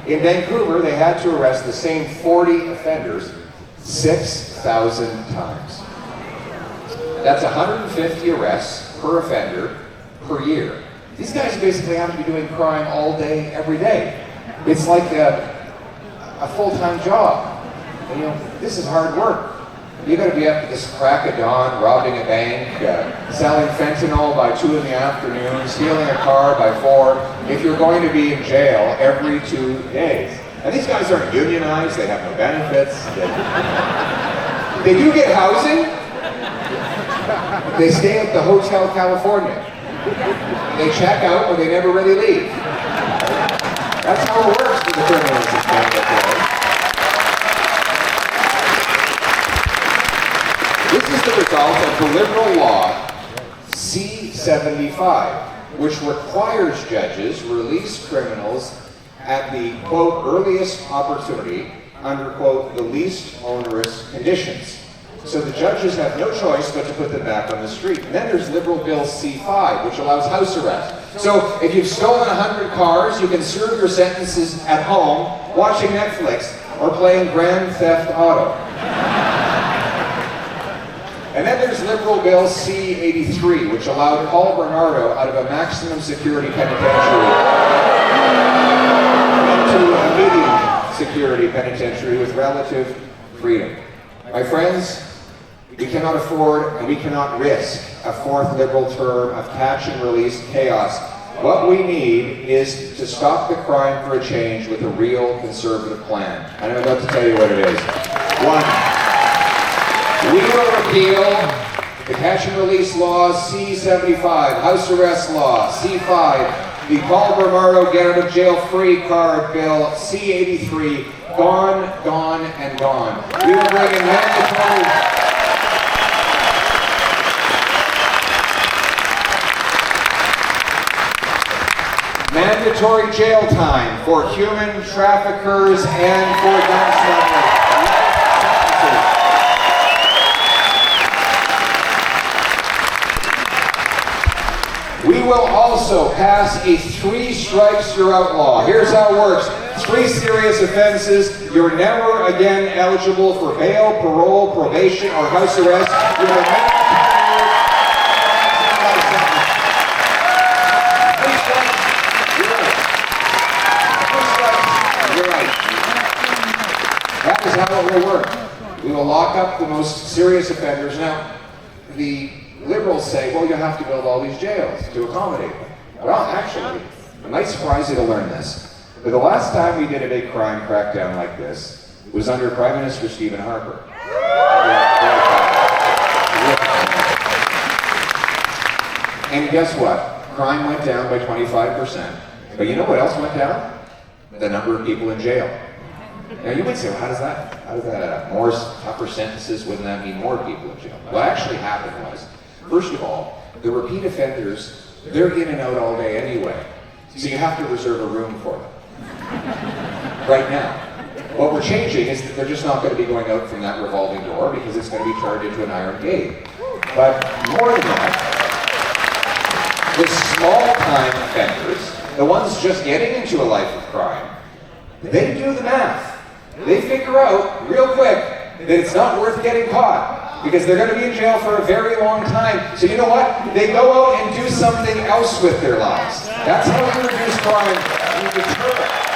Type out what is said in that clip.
In Vancouver, they had to arrest the same 40 offenders 6,000 times. That's 150 arrests per offender per year. These guys basically have to be doing crime all day, every day. It's like a full-time job. And, this is hard work. You got to be up at this crack of dawn, robbing a bank, selling fentanyl by 2 in the afternoon, stealing a car by 4, if you're going to be in jail every 2 days. And these guys aren't unionized, they have no benefits. They do get housing. They stay at the Hotel California. They check out, but they never really leave. That's how it works for the criminals in Canada today. This is the result of the Liberal law C-75, which requires judges release criminals at the, quote, earliest opportunity under, quote, the least onerous conditions. So the judges have no choice but to put them back on the street. And then there's Liberal Bill C-5, which allows house arrest. So if you've stolen 100 cars, you can serve your sentences at home, watching Netflix, or playing Grand Theft Auto. And then there's Liberal Bill C-83, which allowed Paul Bernardo out of a maximum security penitentiary into a medium security penitentiary with relative freedom. My friends, we cannot afford and we cannot risk a 4th Liberal term of catch and release chaos. What we need is to stop the crime for a change with a real Conservative plan. And I'm about to tell you what it is. 1. We will repeal the catch and release law C-75, house arrest law C-5, the Paul Bernardo get out of jail free card bill C-83, gone, gone, and gone. We will bring in mandatory jail time for human traffickers and for gun smugglers. We will also pass a 3 strikes you're outlaw. Here's how it works. 3 serious offenses, you're never again eligible for bail, parole, probation, or house arrest. You will never That is how it will work. We will lock up the most serious offenders. Now, the Liberals say, well, you have to build all these jails to accommodate them. Well, actually, I might surprise you to learn this, but the last time we did a big crime crackdown like this was under Prime Minister Stephen Harper. And guess what? Crime went down by 25%. But you know what else went down? The number of people in jail. Now you might say, well, how does that add up? More tougher sentences, wouldn't that mean more people in jail? What actually happened was, first of all, the repeat offenders, they're in and out all day anyway. So you have to reserve a room for them. Right now. What we're changing is that they're just not going to be going out from that revolving door because it's going to be turned into an iron gate. But more than that, the small-time offenders, the ones just getting into a life of crime, they do the math. They figure out real quick that it's not worth getting caught because they're going to be in jail for a very long time. So you know what? They go out and do something else with their lives. That's how you reduce crime. You deter it.